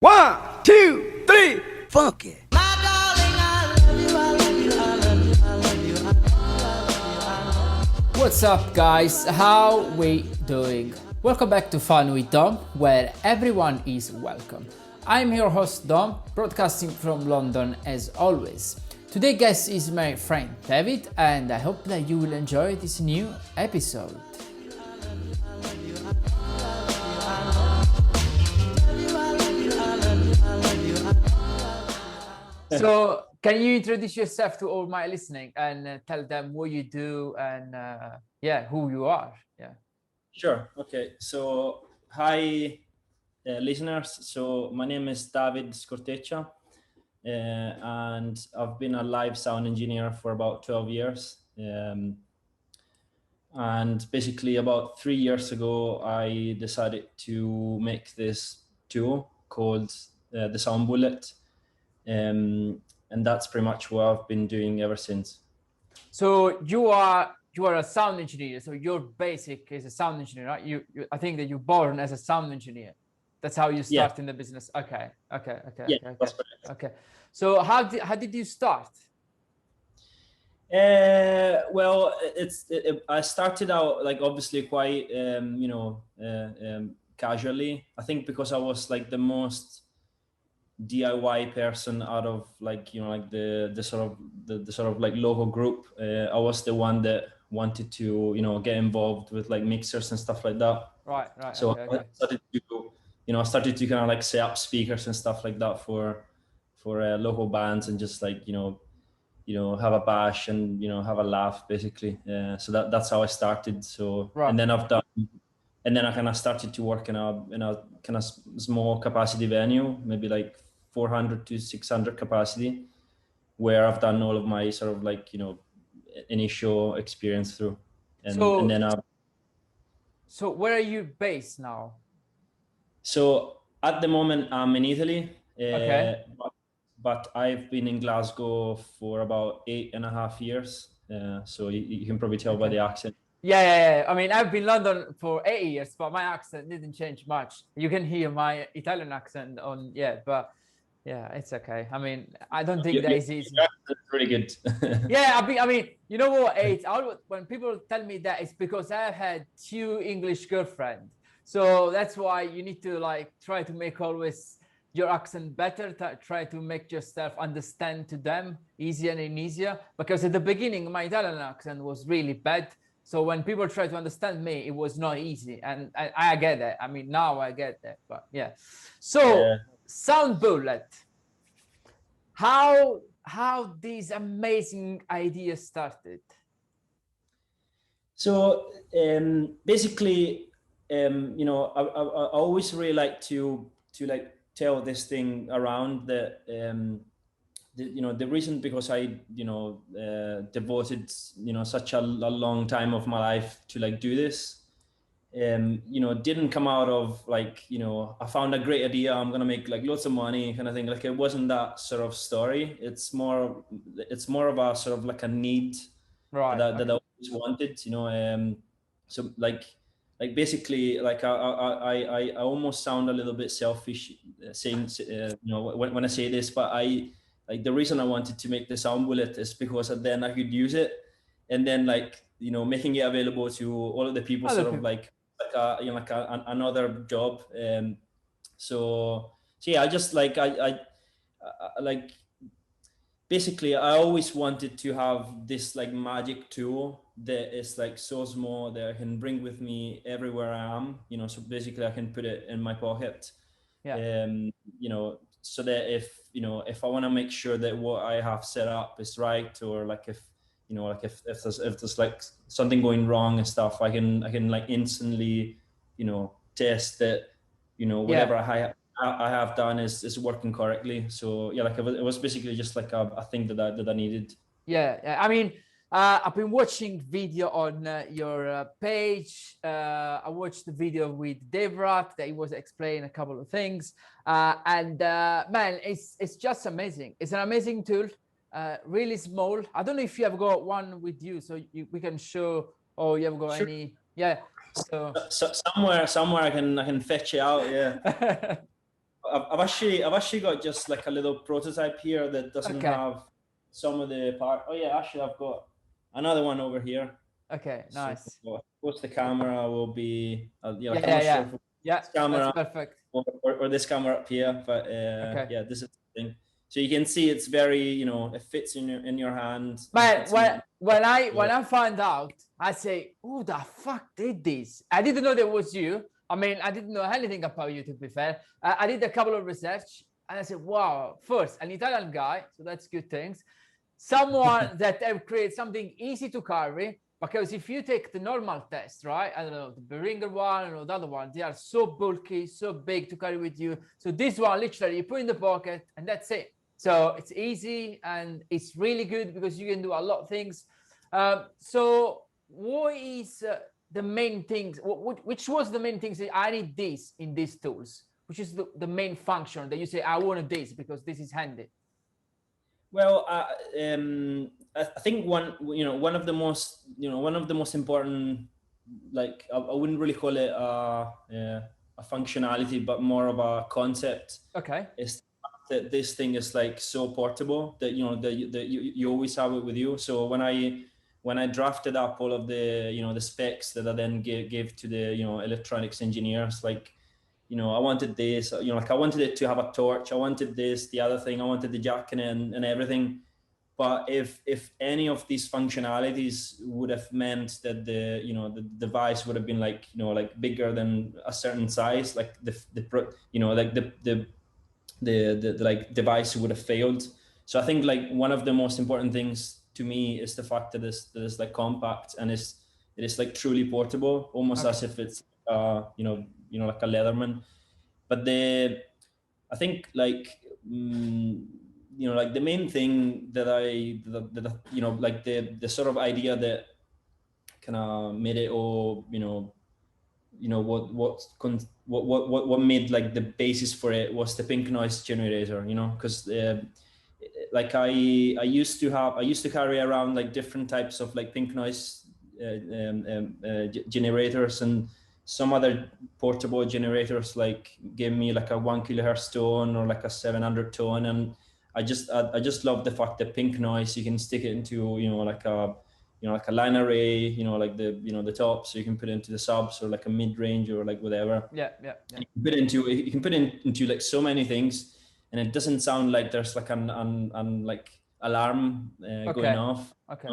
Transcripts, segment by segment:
1, 2, 3, funky. What's up, guys? How we doing? Welcome back to Fun with Dom, where everyone is welcome. I'm your host Dom, broadcasting from London as always. Today's guest is my friend David, and I hope that you will enjoy this new episode. So, can you introduce yourself to all my listening and tell them what you do and who you are? Yeah. Sure. Okay. So, hi, listeners. So, my name is David Scorteccia, and I've been a live sound engineer for about 12 years. And basically, about 3 years ago, I decided to make this tool called the Sound Bullet. And that's pretty much what I've been doing ever since. So you are a sound engineer. So your basic is a sound engineer, right? You I think that you're born as a sound engineer. That's how you start in the business. Okay. That's correct. Okay. So how did you start? Well, I started out like obviously quite casually. I think because I was like the most DIY person out of like the sort of like local group. I was the one that wanted to get involved with like mixers and stuff like that. Right. So Okay. I started to kind of like set up speakers and stuff like that for local bands and just like have a bash and have a laugh basically. So that's how I started. So right. And then I kind of started to work in a kind of small capacity venue, maybe like 400 to 600 capacity, where I've done all of my sort of like initial experience through. So where are you based now? So at the moment I'm in Italy. Okay. But I've been in Glasgow for about 8.5 years. So you can probably tell by the accent. Yeah. I mean, I've been in London for 8 years, but my accent didn't change much. You can hear my Italian accent on, but yeah, it's okay. I mean, I don't think that is easy. That's pretty good. Yeah, I mean, you know what? When people tell me that, it's because I've had 2 English girlfriends. So that's why you need to like try to make always your accent better, try to make yourself understand to them easier and easier. Because at the beginning, my Italian accent was really bad. So when people try to understand me, it was not easy. And I get that. I mean, now I get that, but yeah. So Sound Bullet, how this amazing idea started? So basically, I always really like to like tell this thing around that the reason because I devoted such a long time of my life to like do this didn't come out of like I found a great idea, I'm gonna make like lots of money kind of thing. Like it wasn't that sort of story. It's more of a sort of like a need that I always wanted, so like basically like I almost sound a little bit selfish saying when I say this, but I like the reason I wanted to make the Sound Bullet is because then I could use it and then like making it available to all of the people of like another job. So yeah, I just like I like basically I always wanted to have this like magic tool that is like so small that I can bring with me everywhere I am, so basically I can put it in my pocket. So that if I want to make sure that what I have set up is right, or like if there's like something going wrong and stuff, I can like instantly test that whatever I have done is working correctly. So yeah, like it was basically just like a thing that I needed. I mean, I've been watching video on your page. I watched the video with Dave Ratt that he was explaining a couple of things, and man, it's just amazing. It's an amazing tool, really small. I don't know if you have got one with you, so we can show. Or you have got Sure. any? Yeah. So somewhere I can fetch it out. Yeah. I've actually got just like a little prototype here that doesn't have some of the part. Oh yeah, actually I've got another one over here. Okay, nice. So, of course, the camera will be yeah, this camera, that's perfect. Or this camera up here, but yeah, this is the thing. So you can see it's very, you know, it fits in your hand. But when I find out, I say, who the fuck did this? I didn't know that was you. I mean, I didn't know anything about you, to be fair. I did a couple of research and I said, wow, first, an Italian guy, so that's good things. Someone that have created something easy to carry, because if you take the normal test, right? I don't know, the Behringer one or the other one, they are so bulky, so big to carry with you. So this one, literally, you put in the pocket and that's it. So it's easy and it's really good because you can do a lot of things. So what is the main things? Which was the main things that I need this in these tools? Which is the main function that you say, I wanted this because this is handy? Well, I think one of the most important, like I wouldn't really call it a functionality, but more of a concept. Okay. Is that this thing is like so portable that you always have it with you. So when I drafted up all of the the specs that I then gave to the electronics engineers, like I wanted this, like I wanted it to have a torch, I wanted this, the other thing, I wanted the jack in it and everything. But if any of these functionalities would have meant that the device would have been like bigger than a certain size, like the device would have failed. So I think like one of the most important things to me is the fact that it's like compact and it is like truly portable, almost as if it's like a Leatherman. But I think like like the main thing that like the sort of idea that kind of made it all what made like the basis for it was the pink noise generator, because like I used to carry around like different types of like pink noise generators, and some other portable generators like gave me like a 1 kHz tone or like a 700 tone, and I just love the fact that pink noise, you can stick it into like a line array, like the top, so you can put it into the subs or like a mid range or like whatever. Yeah. And you can put it into like so many things, and it doesn't sound like there's like an like alarm going off. Okay.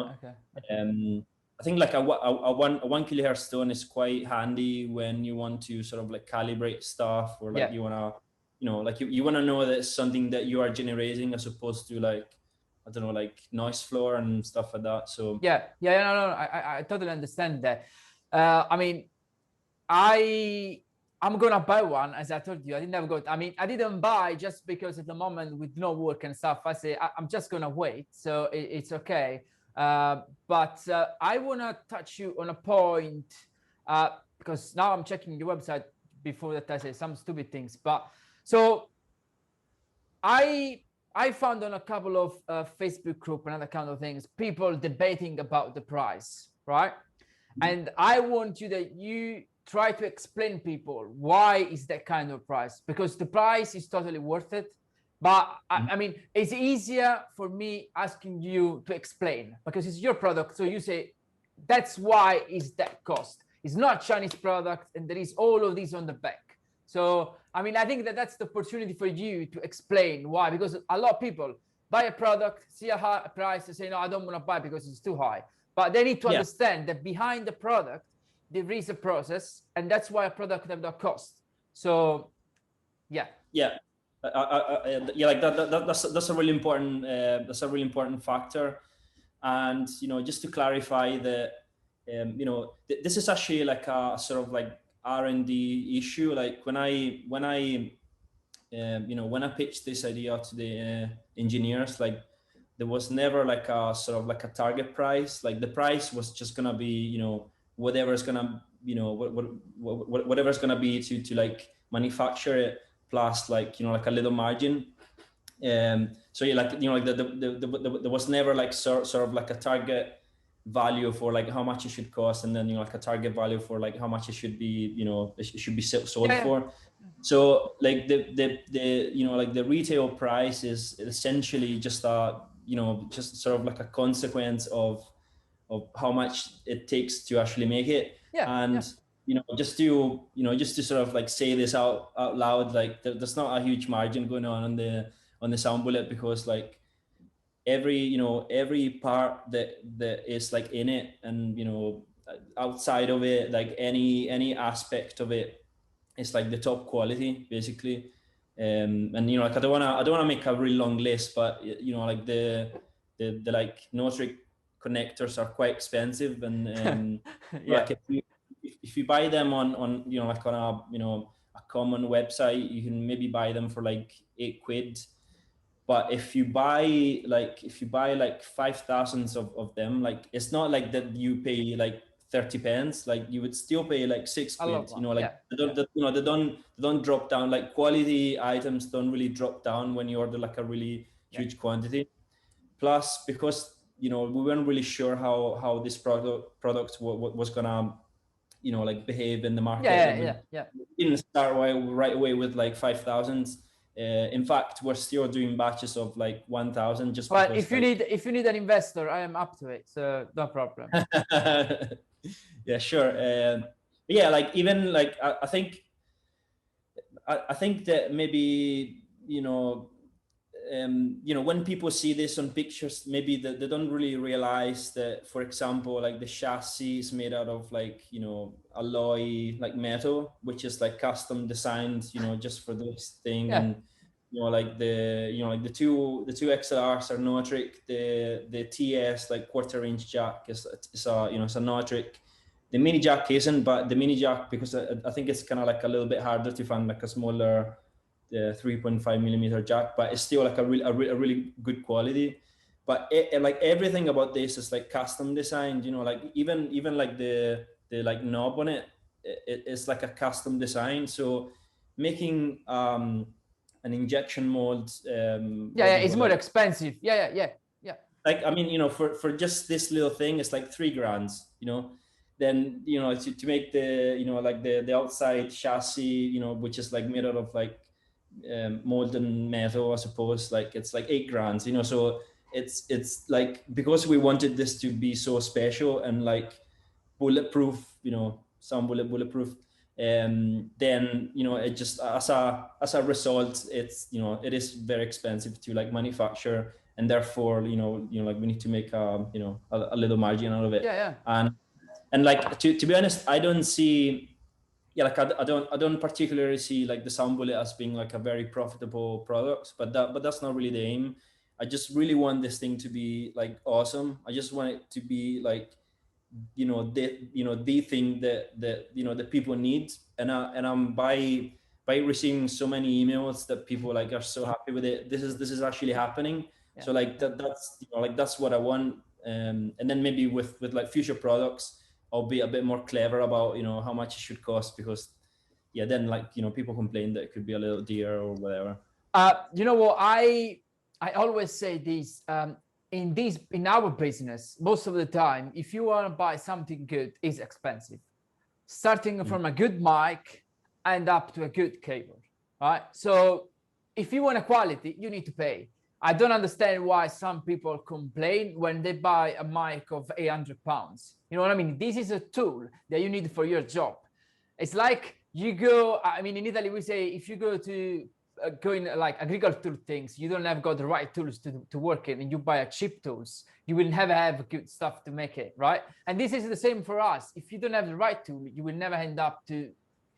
I think like a 1 kHz tone is quite handy when you want to sort of like calibrate stuff, or like you wanna like you wanna know that it's something that you are generating as opposed to like, I don't know, like noise floor and stuff like that. So no, I totally understand that. I mean, I'm gonna buy one, as I told you. I didn't buy just because at the moment with no work and stuff, I say I'm just gonna wait, so it's okay. But I wanna touch you on a point, because now I'm checking your website. Before that, I say some stupid things, but so I found on a couple of Facebook group and other kind of things, people debating about the price, right? And I want you try to explain people why is that kind of price, because the price is totally worth it. But I mean, it's easier for me asking you to explain because it's your product. So you say, that's why is that cost. It's not Chinese product and there is all of these on the back. So, I mean, I think that's the opportunity for you to explain why, because a lot of people buy a product, see a high price, and say, no, I don't want to buy because it's too high. But they need to understand that behind the product, there is a process, and that's why a product have that cost. So, like that's a really important factor. And just to clarify that, this is actually like a sort of like R&D issue. Like when I pitched this idea to the engineers, like there was never like a sort of like a target price. Like the price was just gonna be whatever's gonna whatever's gonna be to like manufacture it, plus like like a little margin. So like there was never like sort of like a target value for like how much it should cost, and then like a target value for like how much it should be it should be sold for. So like the you know, like the retail price is essentially just a, you know, just sort of like a consequence of how much it takes to actually make it. Yeah, yeah. And you know, just to sort of like say this out loud, like there's not a huge margin going on the sound bullet, because like every, you know, every part that is like in it, and you know, outside of it, like any aspect of it, it's like the top quality basically. And you know, like I don't want to make a really long list, but you know, like the like no-trick connectors are quite expensive, and Yeah. like if you buy them on, you know, like on a, you know, a common website, you can maybe buy them for like £8. But if you buy like 5,000 of them, like it's not like that you pay like 30 pence, like you would still pay like I love £6, you one. know, like Yeah. you know, they don't drop down, like quality items don't really drop down when you order like a really Yeah. huge quantity. Plus, because you know, we weren't really sure how this product was gonna, you know, like behave in the market, Yeah. and Yeah. Yeah. we didn't start right away with like 5,000. In fact, we're still doing batches of like 1,000, just Well, because like if you need an investor, I am up to it. So no problem. yeah, sure. Yeah, like even like I think that maybe, you know, when people see this on pictures, maybe they don't really realize that, for example, like the chassis is made out of like, you know, alloy, like metal, which is like custom designed, you know, just for this thing. Yeah. And you know, like the two XLRs are no trick. The TS like quarter-inch jack is a, you know, it's a no trick. The mini jack isn't, but the mini jack, because I think it's kind of like a little bit harder to find like a smaller 3.5mm jack, but it's still like a really good quality. But like everything about this is like custom designed, you know, like even like the like knob on it's like a custom design. So making an injection mold, Yeah. It's more expensive. Yeah. Yeah. Yeah. like, I mean, you know, for just this little thing, it's like £3, you know. Then, you know, to make the, you know, like the outside chassis, you know, which is like made out of like molten metal, I suppose, like it's like £8, you know. So it's like, because we wanted this to be so special and like bulletproof, you know, some bulletproof, then, you know, it just, as a result, it's, you know, it is very expensive to like manufacture, and therefore, you know, like we need to make you know, a little margin out of it. Yeah. And like to be honest, I don't see, yeah, like I don't particularly see like the sound bullet as being like a very profitable product, but that's not really the aim. I just really want this thing to be like awesome. I just want it to be like, you know, the thing that you know, that people need. And I'm by receiving so many emails that people like are so happy with it. This is actually happening. Yeah. So like that's, you know, like that's what I want. And then maybe with like future products, I'll be a bit more clever about, you know, how much it should cost, because yeah, then like, you know, people complain that it could be a little dear or whatever. You know what, I always say this, in our business, most of the time, if you want to buy something good, it's expensive, starting from a good mic and up to a good keyboard, right? So if you want a quality, you need to pay. I don't understand why some people complain when they buy a mic of £800. You know what I mean? This is a tool that you need for your job. It's like you go, I mean, in Italy, we say, if you go to going like agricultural things, you don't have got the right tools to work in, and you buy a cheap tools, you will never have good stuff to make it, right? And this is the same for us. If you don't have the right tool, you will never end up to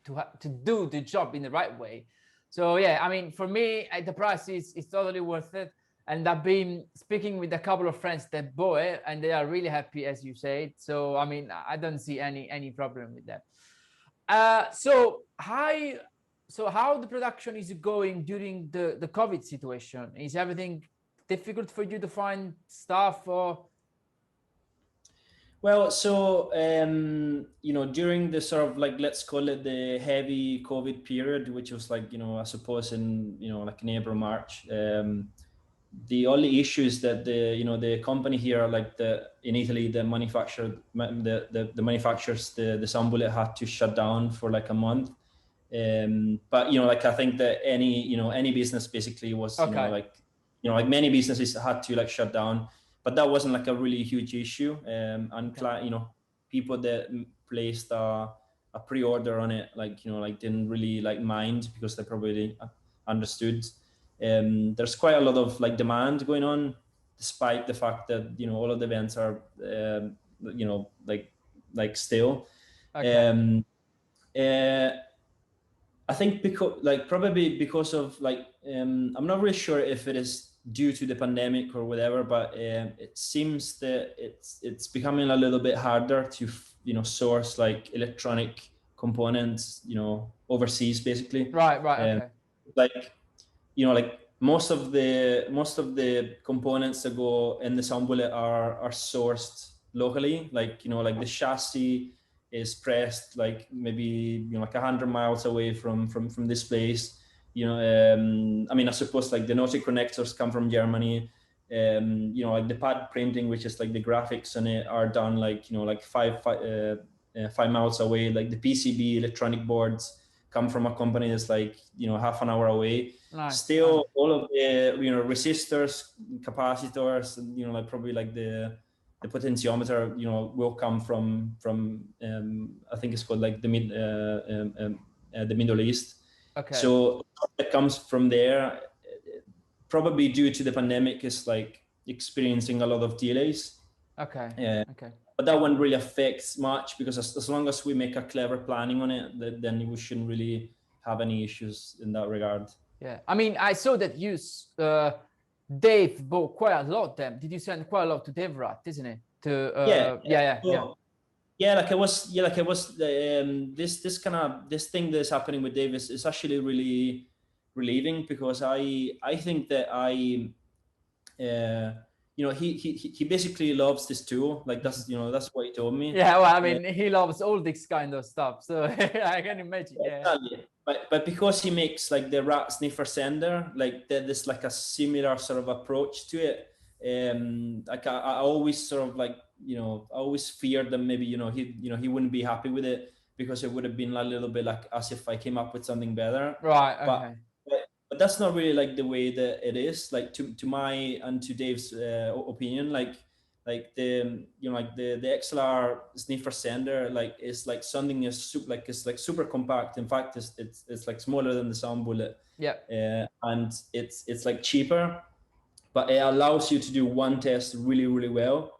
do the job in the right way. So yeah, I mean, for me, the price is totally worth it. And I've been speaking with a couple of friends that bought it, and they are really happy, as you said. So I mean, I don't see any problem with that. So how the production is going during the COVID situation? Is everything difficult for you to find stuff, or? Well, so you know, during the sort of like, let's call it the heavy COVID period, which was like, you know, I suppose in, you know, like in April, March, the only issue is that the company here, like in Italy, the manufacturers, the sound bullet had to shut down for like a month. But like I think that any business basically was like many businesses had to like shut down, but that wasn't like a really huge issue. And people that placed a pre-order on it, like didn't really like mind, because they probably understood. There's quite a lot of like demand going on, despite the fact that all of the events are like still. I think probably because of I'm not really sure if it is due to the pandemic or whatever, but it seems that it's becoming a little bit harder to source like electronic components overseas, basically. Right. Okay. Like most of the components that go in the sound bullet are sourced locally. Like the chassis is pressed like maybe like 100 miles away from this place. I mean, I suppose like the noisy connectors come from Germany. Like the pad printing, which is like the graphics on it, are done like like 5 miles away. Like the PCB electronic boards come from a company that's like half an hour away. Nice. Still, all of the resistors, capacitors, and like probably like the potentiometer will come from I think it's called like the Middle East. Okay. So it comes from there. Probably due to the pandemic, is like experiencing a lot of delays. Okay. But that won't really affect much, because as long as we make a clever planning on it, then we shouldn't really have any issues in that regard. Yeah, I mean, I saw that you, Dave, bought quite a lot of them. Did you send quite a lot to Dave Rat, isn't it? Like it was this thing that's happening with Dave is actually really relieving, because I think that he basically loves this tool. Like that's what he told me. Yeah, well, I mean, he loves all this kind of stuff, so I can imagine. Yeah. But because he makes like the rat sniffer sender, like there's like a similar sort of approach to it. Like I always sort of like I always feared that maybe he wouldn't be happy with it, because it would have been a little bit like as if I came up with something better. Right. Okay. But that's not really like the way that it is. Like to my and to Dave's opinion, like the the XLR sniffer sender like is like something is it's like super compact. In fact, it's like smaller than the sound bullet. Yeah. And it's like cheaper, but it allows you to do one test really well.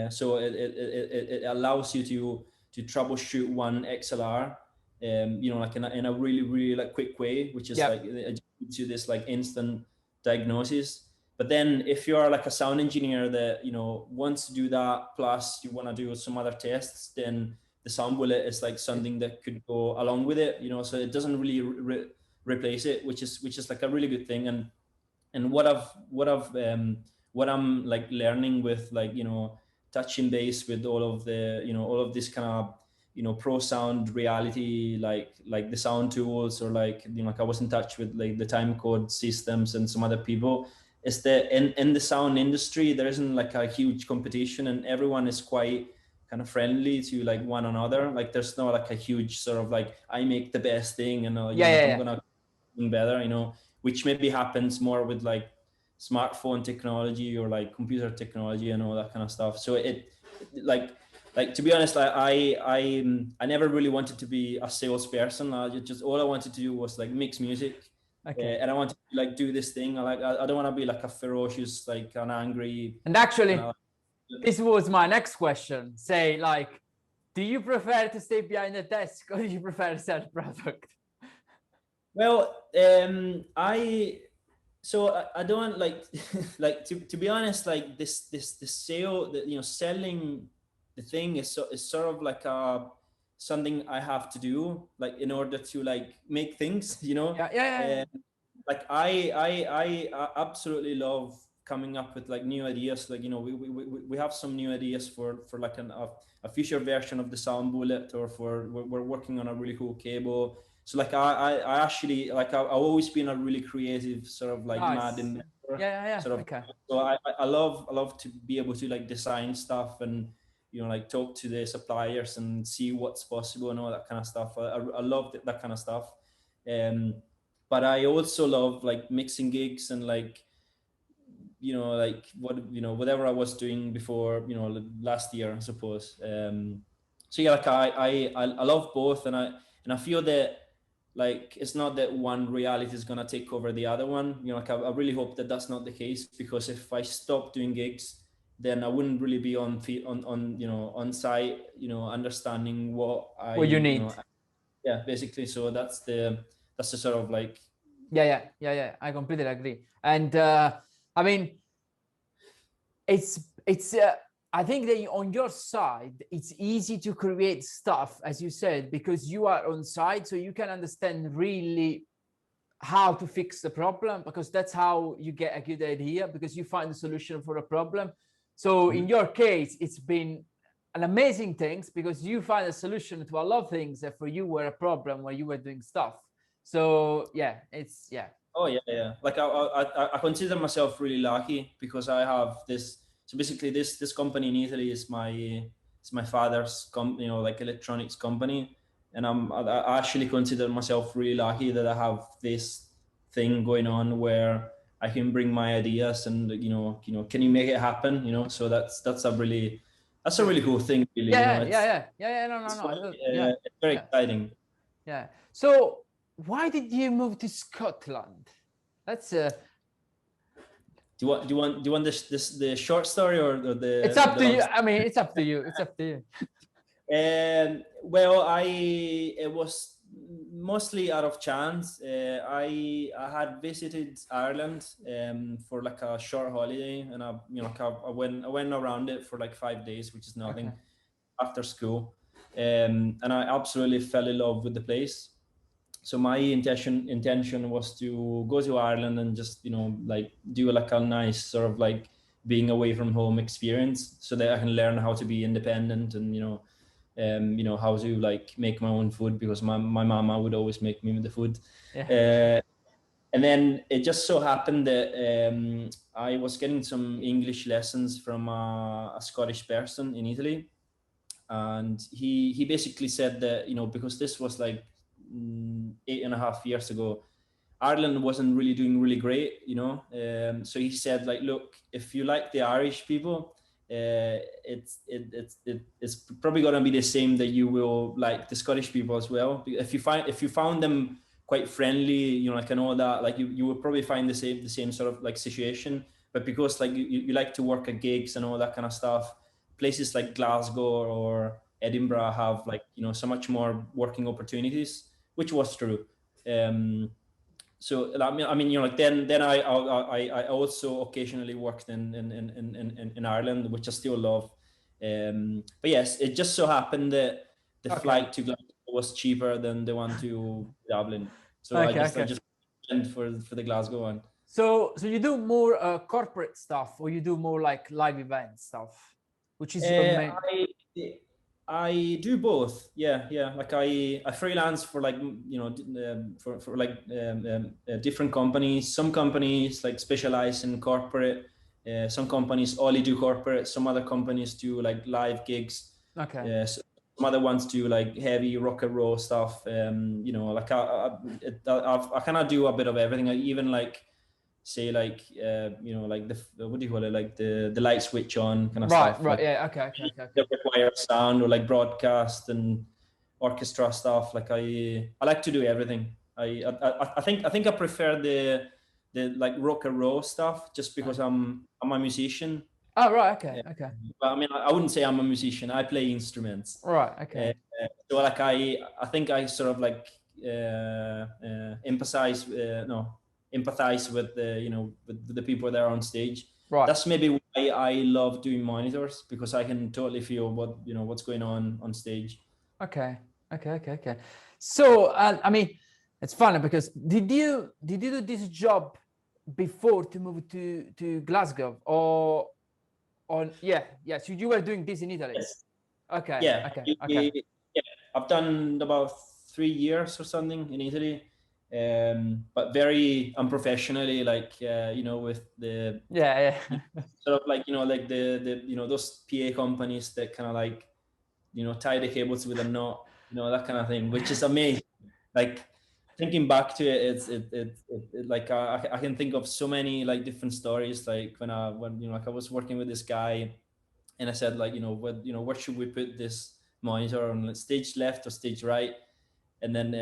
So it allows you to troubleshoot one XLR, like in a really like quick way, which is like it gives you this like instant diagnosis. But then if you're like a sound engineer that wants to do that, plus you want to do some other tests, then the sound bullet is like something that could go along with it. So it doesn't really replace it, which is like a really good thing. And what I'm like learning with like touching base with all of the all of this kind of pro sound reality, like the sound tools, or like like I was in touch with like the time code systems and some other people, is that in the sound industry there isn't like a huge competition, and everyone is quite kind of friendly to like one another. Like there's not like a huge sort of like I make the best thing and I'm gonna do better, which maybe happens more with like smartphone technology or like computer technology and all that kind of stuff. So it like to be honest, I never really wanted to be a salesperson. Just all I wanted to do was like mix music. Okay. And I wanted to like do this thing. I don't want to be like a ferocious, like an angry. And actually, this was my next question. Say like, do you prefer to stay behind the desk, or do you prefer to sell product? Well, I don't like to be honest, like this sale, selling the thing is sort of like something I have to do, like in order to like make things, like I absolutely love coming up with like new ideas. Like we have some new ideas for like a future version of the sound bullet, or we're working on a really cool cable. So like I actually like I've always been a really creative sort of like mad inventor. Yeah. Sort of. Okay. So I love to be able to like design stuff and like talk to the suppliers and see what's possible and all that kind of stuff. I love that kind of stuff. But I also love like mixing gigs and like, like whatever I was doing before, last year, I suppose. So yeah, like I love both, and I feel that like it's not that one reality is gonna take over the other one. Like I really hope that that's not the case, because if I stop doing gigs, then I wouldn't really be on on site, understanding what you need. Yeah, basically. So that's the sort of like. Yeah. I completely agree. And I mean, it's I think that on your side, it's easy to create stuff, as you said, because you are on site, so you can understand really how to fix the problem, because that's how you get a good idea, because you find the solution for a problem. So in your case, it's been an amazing thing, because you find a solution to a lot of things that for you were a problem when you were doing stuff. So yeah, it's Oh yeah. Like I consider myself really lucky, because I have this. So basically, this company in Italy is my father's like electronics company, and I actually consider myself really lucky that I have this thing going on where I can bring my ideas and can you make it happen? So that's a really cool thing, really. Yeah. No. It's very exciting. Yeah. So why did you move to Scotland? That's Do you want the short story or the? It's up the to long you. story? I mean, it's up to you. It's up to you. Well, it was mostly out of chance. I had visited Ireland for like a short holiday, and I went around it for like 5 days, which is nothing, after school, and I absolutely fell in love with the place. So my intention was to go to Ireland and just like do like a nice sort of like being away from home experience, so that I can learn how to be independent and how to like make my own food, because my mama would always make me the food. And then it just so happened that I was getting some English lessons from a Scottish person in Italy, and he basically said that because this was like 8.5 years ago, Ireland wasn't really doing really great, so he said, like, look, if you like the Irish people, it's probably gonna be the same that you will like the Scottish people as well. If you found them quite friendly, like, and all that, like you will probably find the same sort of like situation. But because like you like to work at gigs and all that kind of stuff, places like Glasgow or Edinburgh have like so much more working opportunities, which was true. So I mean, like then I also occasionally worked in Ireland, which I still love. But yes, it just so happened that the flight to Glasgow was cheaper than the one to Dublin, so I just went for the Glasgow one. So you do more corporate stuff, or you do more like live event stuff, which is your main? I do both. Yeah. Like I freelance for like for like different companies. Some companies like specialize in corporate. Some companies only do corporate. Some other companies do like live gigs. Some other ones do like heavy rock and roll stuff. Like I kind of do a bit of everything. I even like say like like the what do you call it, like the light switch on kind of stuff. Right. Like, Yeah. Okay. that require sound, or like broadcast and orchestra stuff. Like I like to do everything. I think I prefer the like rock and roll stuff, just because I'm a musician. Oh, right. Okay. But I mean, I wouldn't say I'm a musician. I play instruments. Right. Okay. So like I think I sort of like empathize with the with the people that are on stage. Right. That's maybe why I love doing monitors, because I can totally feel what's going on stage. Okay. So I mean, it's funny because did you do this job before to move to Glasgow, or so you were doing this in Italy? Yes. Okay. Yeah. I've done about 3 years or something in Italy. but very unprofessionally, like you know, with the Yeah, sort of like, you know, like the you know, those PA companies that kind of like, you know, tie the cables with a knot, you know, that kind of thing, which is amazing. Like thinking back to it, it like I can think of so many like different stories. Like when you know, like I was working with this guy, and I said like, you know, what should we put this monitor on, stage left or stage right? And then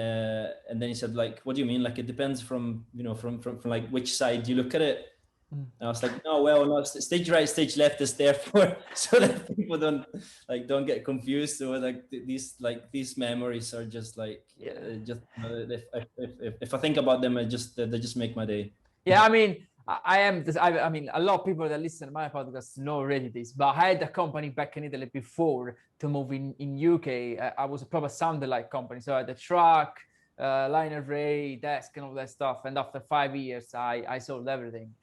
he said like, what do you mean? Like it depends from, you know, from like which side you look at it. And I was like, no, well, no, stage right, stage left is there for so that people don't get confused. So like these memories are just like just if I think about them, they just make my day. yeah. I mean, I am. I mean, a lot of people that listen to my podcast know already this. But I had a company back in Italy before to move in UK. I was a proper sound alike company, so I had the truck, line array, desk, and all that stuff. And after 5 years, I sold everything.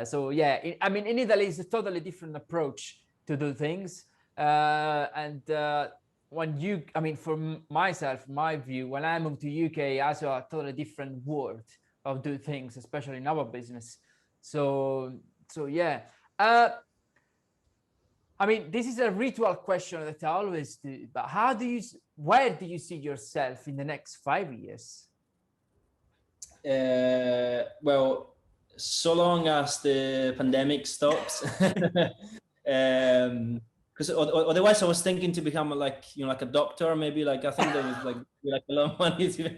So yeah, I mean, in Italy, it's a totally different approach to do things. When you, I mean, for myself, my view, when I moved to UK, I saw a totally different world of do things, especially in our business. So yeah. I mean, this is a ritual question that I always do, but where do you see yourself in the next 5 years? Well, so long as the pandemic stops. Because otherwise I was thinking to become like, you know, like a doctor, maybe. Like I think there was like a lot of money to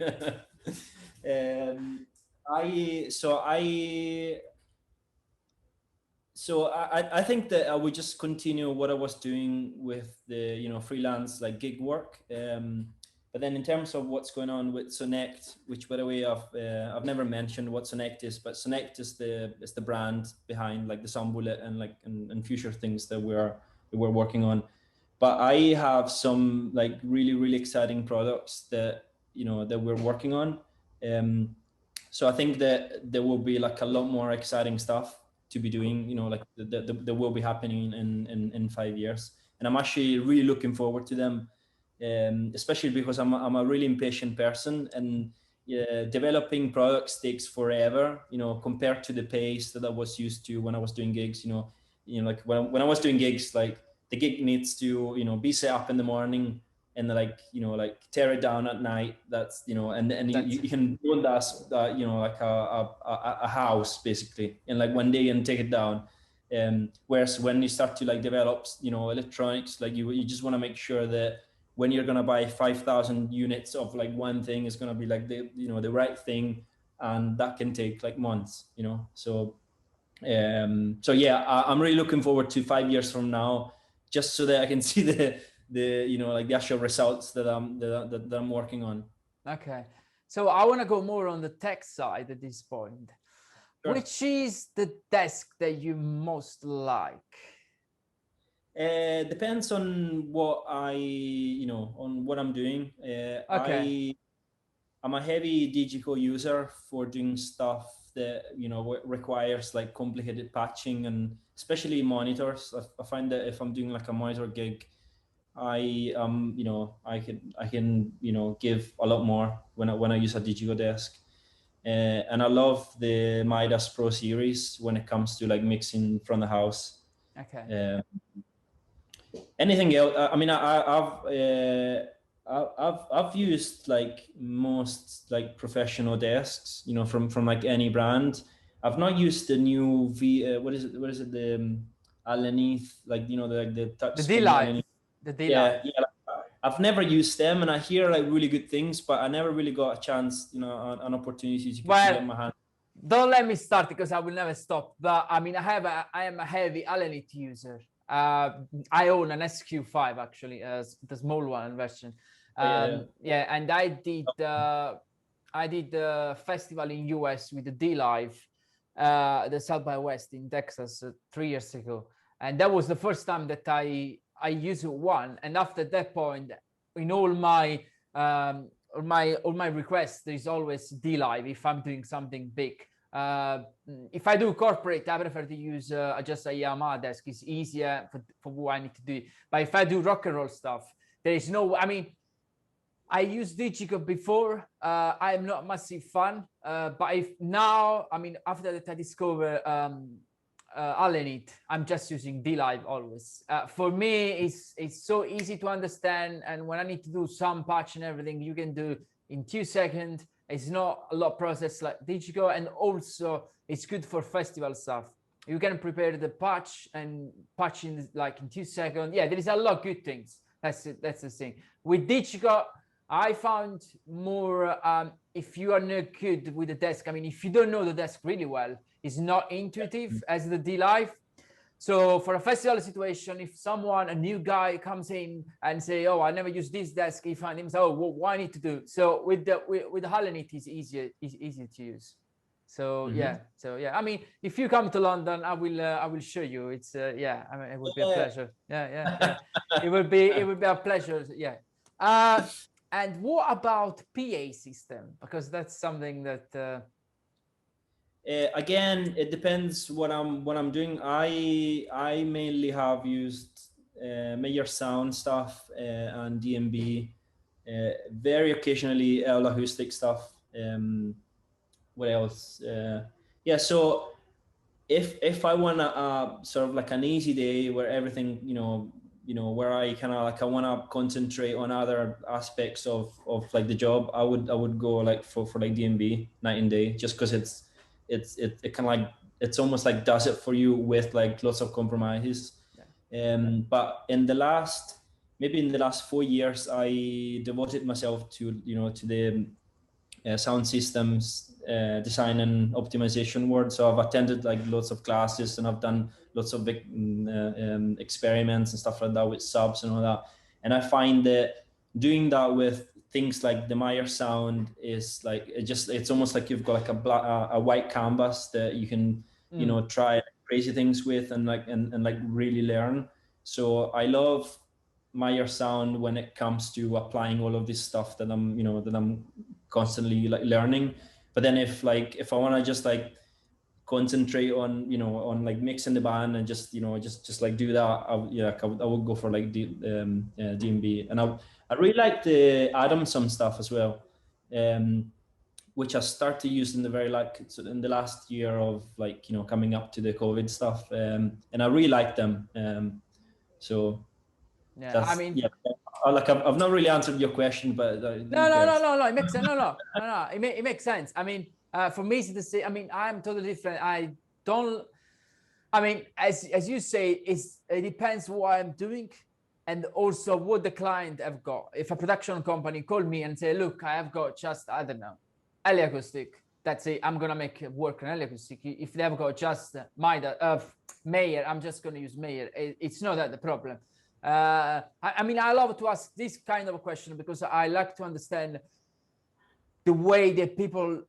I think that I would just continue what I was doing with the, you know, freelance like gig work. But then in terms of what's going on with Sonnect, which by the way I've never mentioned what Sonnect is, but Sonnect is the brand behind like the sound bullet and like and future things that we're working on. But I have some like really exciting products that, you know, that we're working on. So I think that there will be like a lot more exciting stuff to be doing, you know, like that will be happening in 5 years, and I'm actually really looking forward to them. Especially because I'm a really impatient person, and developing products takes forever, you know, compared to the pace that I was used to when I was doing gigs. You know, like when I was doing gigs, like the gig needs to, you know, be set up in the morning and like, you know, like tear it down at night. That's, you know, and you can build that, you know, like a house basically in like one day and take it down. Whereas when you start to like develop, you know, electronics, like you just want to make sure that when you're going to buy 5,000 units of like one thing, is going to be like the, you know, the right thing, and that can take like months, you know. So yeah, I'm really looking forward to 5 years from now, just so that I can see the you know, like the actual results that I'm working on. Okay, so I want to go more on the tech side at this point. Sure. Which is the desk that you most like? Depends on what you know, on what I'm doing. Okay. I'm a heavy 𝐦𝐨𝐬 user for doing stuff that, you know, requires like complicated patching, and especially monitors. I find that if I'm doing like a monitor gig, you know, I can you know, give a lot more when I use a 𝐦𝐨𝐬 desk. And I love the 𝐬𝐸 Pro series when it comes to like mixing from the house. Okay. Anything else? I mean, I've used like most like professional desks, you know, from like any brand. I've not used the new what is it, the Alaneath, like, you know, the touch screen. The D-Live. Yeah. I've never used them, and I hear like really good things, but I never really got a chance, you know, an opportunity to get my hand. Don't let me start, because I will never stop. But I mean, I am a heavy Alaneath user. I own an SQ5 actually, the small one version. Yeah, and I did the festival in US with the D-Live, the South by West in Texas 3 years ago, and that was the first time that I used one. And after that point, in all my requests, there is always D-Live if I'm doing something big. If I do corporate, I prefer to use just a Yamaha desk. It's easier for what I need to do. But if I do rock and roll stuff, there is no, I mean, I used 𝐦𝐨𝐬𝐿 before. I am not a massive fan, but if now, I mean, after that I discovered 𝐜𝐤𝐤𝐞, I'm just using DLive always. For me, it's so easy to understand, and when I need to do some patch and everything, you can do in 2 seconds. It's not a lot of process like 𝐦𝐨𝐤𝐞, and also it's good for festival stuff. You can prepare the patch and patch in like in 2 seconds. Yeah, there is a lot of good things. That's it. That's the thing. With 𝐦𝐨𝐤𝐞, I found more if you are not good with the desk. I mean, if you don't know the desk really well, it's not intuitive as the DLive. So for a festival situation, if someone, a new guy comes in and say, "Oh, I never use this desk," he finds himself, "Oh, well, what I need to do?" So with the 𝐜𝐤𝐤𝐞, it's easier to use. So yeah, I mean, if you come to London, I will show you. It's yeah, I mean, it would be a pleasure. Yeah. It would be a pleasure. Yeah. And what about PA system? Because that's something that again, it depends what I'm doing. I mainly have used Meyer sound stuff and DMB, very occasionally acoustic stuff. What else? Yeah, so if I want a sort of like an easy day where everything, where I kind of like I want to concentrate on other aspects of like the job, I would go like for like DMB night and day, just because it kind of like it's almost like does it for you with like lots of compromises. But in the last 4 years, I devoted myself to to the sound systems design and optimization world. So I've attended like lots of classes, and I've done lots of experiments and stuff like that with subs and all that. And I find that doing that with things like the Meyer sound is like it's almost like you've got like a white canvas that you can try crazy things with and like really learn. So I love Meyer sound when it comes to applying all of this stuff that I'm constantly like learning. But then if I want to just like concentrate on like mixing the band and just like do that, I would go for like DMB. And I really like the Adamson stuff as well, which I started to use in the last year of like coming up to the COVID stuff, and I really like them. So yeah, I mean, like I've not really answered your question, but no, it makes sense. No, it makes sense. I mean, for me, it's the same. I mean, I'm totally different. I mean, as you say, it depends what I'm doing, and also what the client have got. If a production company call me and say, "Look, I have got just, I don't know, 𝐜𝐤𝐤𝐴coustic," that's it. I'm gonna make it work on 𝐜𝐤𝐤𝐴coustic. If they have got just Meyer, I'm just gonna use Meyer. It's not that the problem. I mean, I love to ask this kind of a question because I like to understand the way that people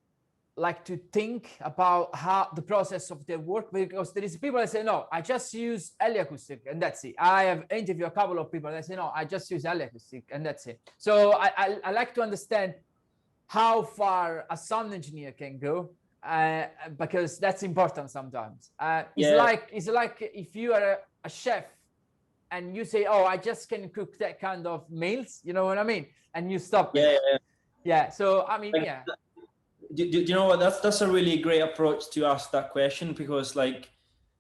like to think about how the process of their work, because there is people that say, "No, I just use 𝐜𝐤𝐤𝐴coustic and that's it." I have interviewed a couple of people that say, "No, I just use 𝐜𝐤𝐤𝐴coustic and that's it." So I like to understand how far a sound engineer can go, because that's important sometimes. It's like if you are a chef and you say, "Oh, I just can cook that kind of meals," you know what I mean? And you stop it. Yeah. So I mean, yeah. Do you know what? That's a really great approach to ask that question, because like,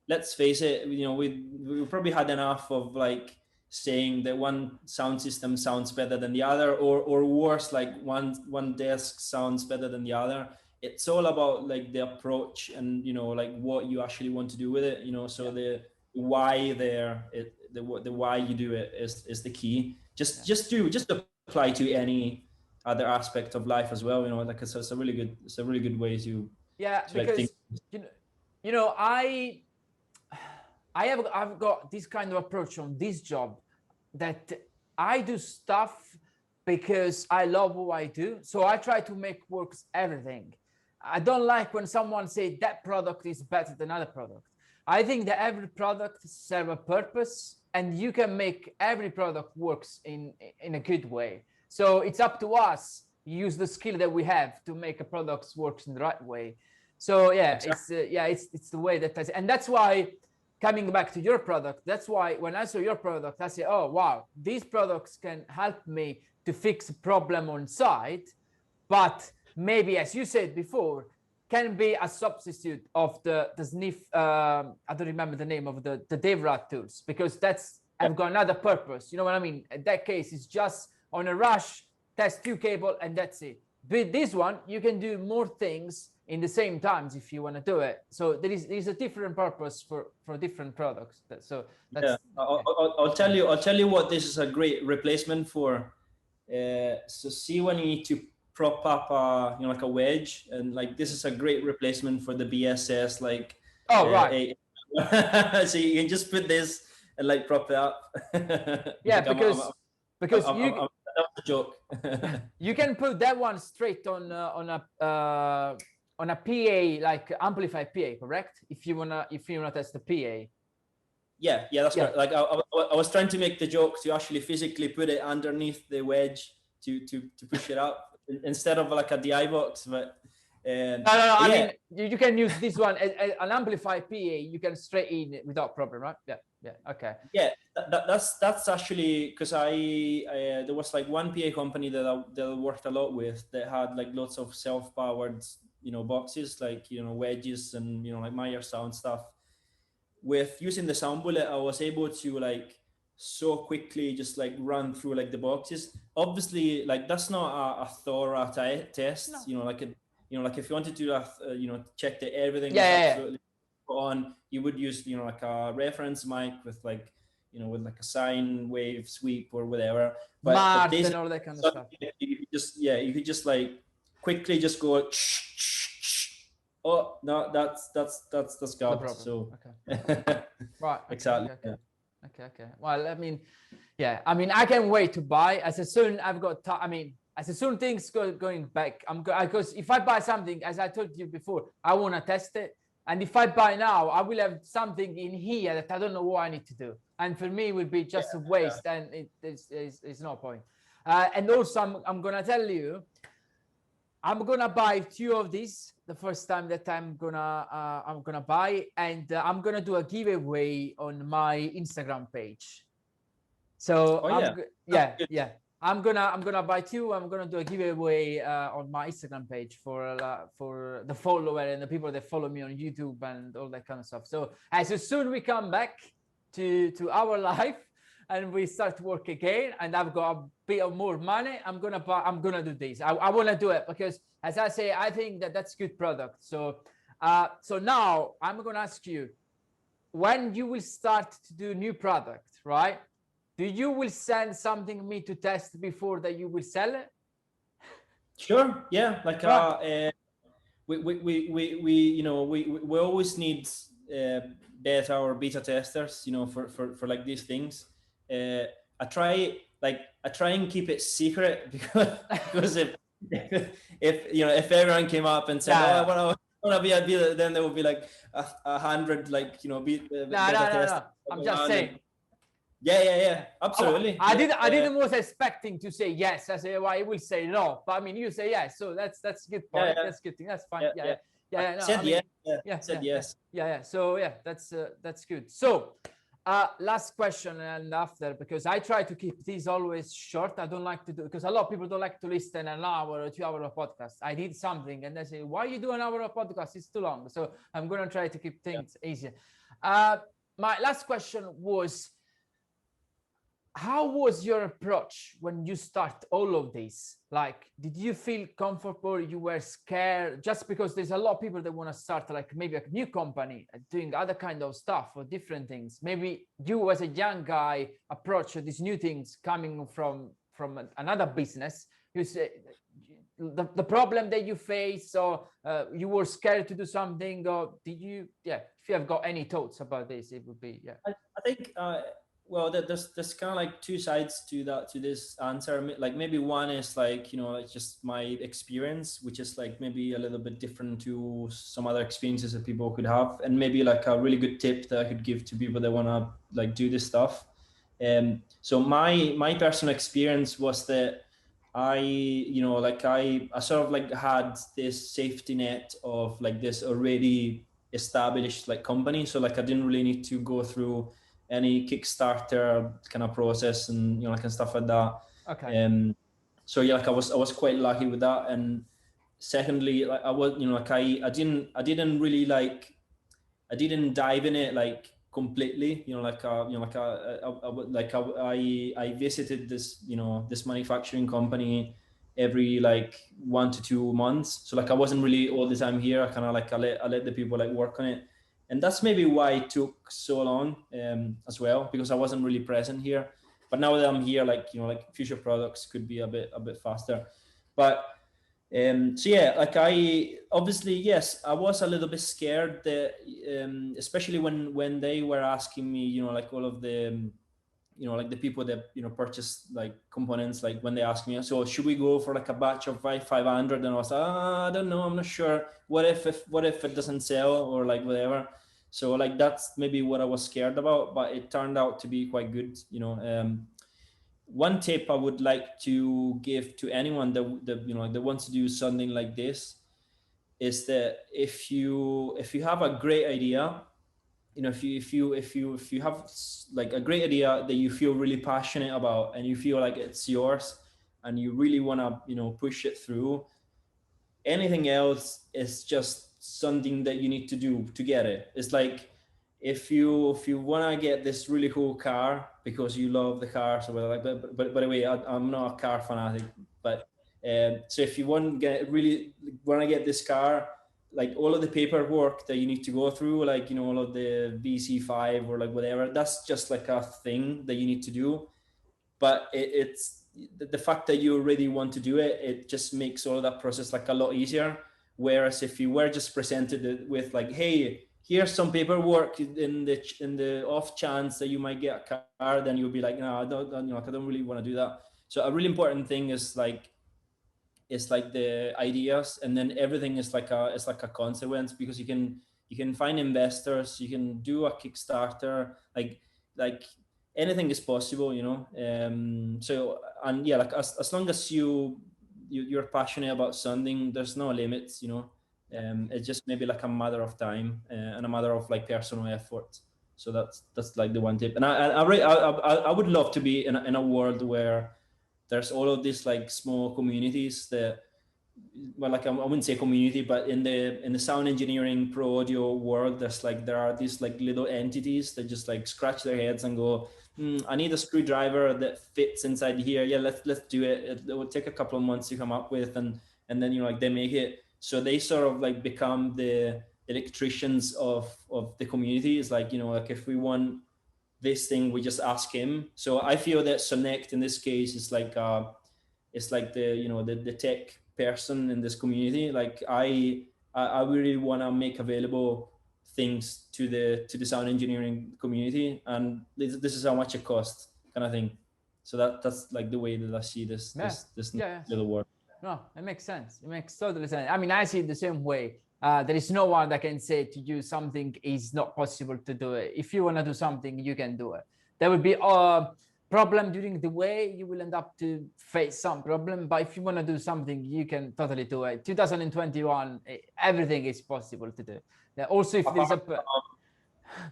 let's face it, we probably had enough of like saying that one sound system sounds better than the other, or worse, like one desk sounds better than the other. It's all about like the approach and like what you actually want to do with it. So the why the why you do it is the key. Just apply to any other aspect of life as well. Like it's a really good way to because I've got this kind of approach on this job, that I do stuff because I love what I do. So I try to make works everything. I don't like when someone say that product is better than other product. I think that every product serves a purpose, and you can make every product works in a good way. So it's up to us use the skill that we have to make a product works in the right way. So yeah, exactly. It's the way that I say. And that's why, coming back to your product, that's why when I saw your product, I say, "Oh wow, these products can help me to fix a problem on site, but maybe, as you said before, can be a substitute of the sniff. I don't remember the name of the DevRat tools, because that's I've got another purpose. You know what I mean? In that case, it's just on a rush, test 2 cable, and that's it. With this one, you can do more things in the same times if you want to do it. So there is a different purpose for different products. So that's, yeah, I'll tell you what this is a great replacement for. So see when you need to prop up like a wedge, and like this is a great replacement for the BSS, like right. So you can just put this and like prop it up. Yeah, like because that was a joke. You can put that one straight on a PA, like amplified PA, correct? If you wanna test the PA. Yeah, that's correct. Like I was trying to make the joke to actually physically put it underneath the wedge to push it up instead of like a DI box. But no, I mean you can use this one as an amplified PA. You can straight in without problem, right? Yeah, okay. Yeah, that's actually because I there was like one PA company that I worked a lot with that had like lots of self-powered boxes, like wedges and like Meyer sound stuff. With using the sound bullet, I was able to like so quickly just like run through like the boxes. Obviously, like that's not a thorough test. No. Like if you wanted to check that everything was absolutely on, you would use like a reference mic with like with like a sine wave sweep or whatever. But and all that kind of stuff. You could just like quickly just go. Oh no, that's garbage. So okay. Right, exactly. Okay. Well, I mean, I can't wait to buy as soon I've got as soon things going back. Because if I buy something, as I told you before, I want to test it, and if I buy now, I will have something in here that I don't know what I need to do, and for me it would be just a waste, and it's no point. And also, I'm gonna tell you, I'm gonna buy 2 of these the first time that I'm gonna buy, and I'm gonna do a giveaway on my Instagram page. So I'm gonna buy 2. I'm gonna do a giveaway on my Instagram page for the follower and the people that follow me on YouTube and all that kind of stuff. So as soon we come back to our life and we start to work again, and I've got a bit of more money, I'm gonna do this. I want to do it because, as I say, I think that's good product. So now I'm gonna ask you, when you will start to do new product, right? Do you will send something me to test before that you will sell it? Sure. Yeah. Like we always need beta or beta testers, for like these things. I try and keep it secret because if everyone came up and said, I want to be a dealer, then there would be like 100 beta testers. I'm just saying. Yeah, absolutely. I didn't was expecting to say yes. I say, well, I will say no, but I mean, you say yes, so that's good point. Yeah. That's good thing. That's fine. Said yes. So that's good. So last question and after, because I try to keep these always short. I don't like to do, because a lot of people don't like to listen an hour or 2 hour of podcast. I did something and they say, why you do an hour of podcast? It's too long. So I'm gonna try to keep things easier. My last question was, how was your approach when you start all of this? Like, did you feel comfortable? You were scared? Just because there's a lot of people that want to start like maybe a new company doing other kind of stuff or different things. Maybe you as a young guy approach these new things coming from another business. You say the problem that you face, or you were scared to do something, or did you? Yeah, if you have got any thoughts about this, it would be I think. Well, there's kind of like 2 sides to this answer. Like maybe one is like, like just my experience, which is like maybe a little bit different to some other experiences that people could have, and maybe like a really good tip that I could give to people that want to like do this stuff. So my personal experience was that I sort of like had this safety net of like this already established like company. So like I didn't really need to go through any Kickstarter kind of process and like and stuff like that. Okay. So yeah, like I was quite lucky with that. And secondly, like I was, you know, like I didn't really like, I didn't dive in it like completely, you know, like I visited this, you know, this manufacturing company every like 1 to 2 months. So like I wasn't really all the time here. I kind of like I let the people like work on it, and that's maybe why it took so long as well, because I wasn't really present here. But now that I'm here, like, you know, like future products could be a bit faster. But so yeah, like I obviously, yes, I was a little bit scared that especially when they were asking me, you know, like all of the you know, like the people that, you know, purchase like components, like when they ask me, so should we go for like a batch of 500? And I was like, I don't know, I'm not sure. What if it doesn't sell, or like whatever. So like that's maybe what I was scared about, but it turned out to be quite good, you know. One tip I would like to give to anyone that you know, that wants to do something like this is that if you have a great idea, you know, if you have like a great idea that you feel really passionate about, and you feel like it's yours, and you really want to, you know, push it through, anything else is just something that you need to do to get it. It's like if you want to get this really cool car because you love the cars or whatever, but by the way, I'm not a car fanatic, but so if you want to get this car, like all of the paperwork that you need to go through, like, you know, all of the VC5 or like whatever, that's just like a thing that you need to do. But it's the fact that you already want to do it, it just makes all of that process like a lot easier. Whereas if you were just presented with like, hey, here's some paperwork in the off chance that you might get a car, then you'll be like, no, I don't really want to do that. So a really important thing is like, it's like the ideas, and then everything is like a consequence, because you can find investors, you can do a Kickstarter, like anything is possible, you know. So, and yeah, like as long as you're passionate about something, there's no limits, you know. It's just maybe like a matter of time and a matter of like personal effort. So that's like the one tip. And I would love to be in a world where there's all of these like small communities that, well, like I wouldn't say community, but in the sound engineering pro audio world, there are these like little entities that just like scratch their heads and go, I need a screwdriver that fits inside here. Yeah, let's do it. It will take a couple of months to come up with, and then, you know, like they make it. So they sort of like become the electricians of the community. It's like, you know, like if we want this thing, we just ask him. So I feel that Sonnect in this case is like it's like the, you know, the tech person in this community. Like I really want to make available things to the sound engineering community, and this is how much it costs, kind of thing. So that's like the way that I see this little work. No, it makes sense. It makes totally sense. I mean, I see it the same way. There is no one that can say to you something is not possible to do it. If you want to do something, you can do it. There will be a problem during the way. You will end up to face some problem. But if you want to do something, you can totally do it. 2021, everything is possible to do. Also, if there's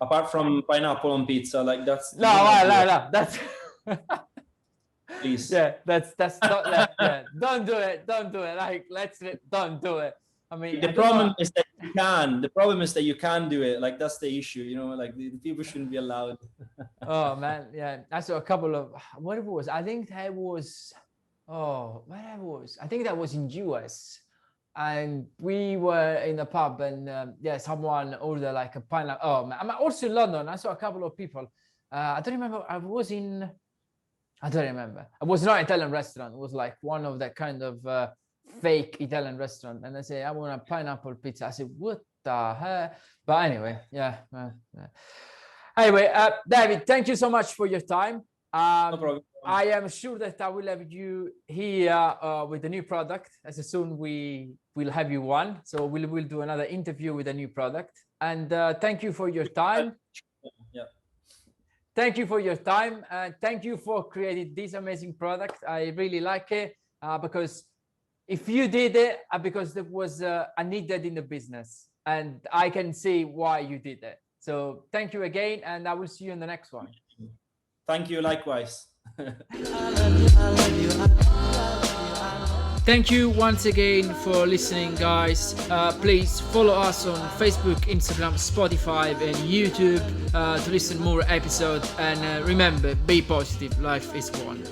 apart from pineapple on pizza, like that's no. That's please. Yeah, that's not that. Yeah, don't do it. Like, don't do it. I mean, the problem is that you can. The problem is that you can do it. Like that's the issue, you know. Like the people shouldn't be allowed. Oh man, yeah. I saw a couple of what it was. I think that was I think that was in US, and we were in a pub, and someone ordered like a pineapple. Oh man, I'm also in London. I saw a couple of people. I don't remember. I don't remember. It was not an Italian restaurant. It was like one of that kind of fake Italian restaurant. And I say, I want a pineapple pizza. I said, what the hell? But anyway, yeah. Anyway, David, thank you so much for your time. No problem. I am sure that I will have you here with a new product as soon we will have you one. So we'll do another interview with a new product. And thank you for your time. Yeah. Thank you for your time, and thank you for creating this amazing product. I really like it because if you did it, because there was a needed in the business, and I can see why you did it. So thank you again, and I will see you in the next one. Thank you, likewise. I love you, I love you, I love you. Thank you once again for listening, guys. Please follow us on Facebook, Instagram, Spotify, and YouTube to listen more episodes. And remember, be positive. Life is one.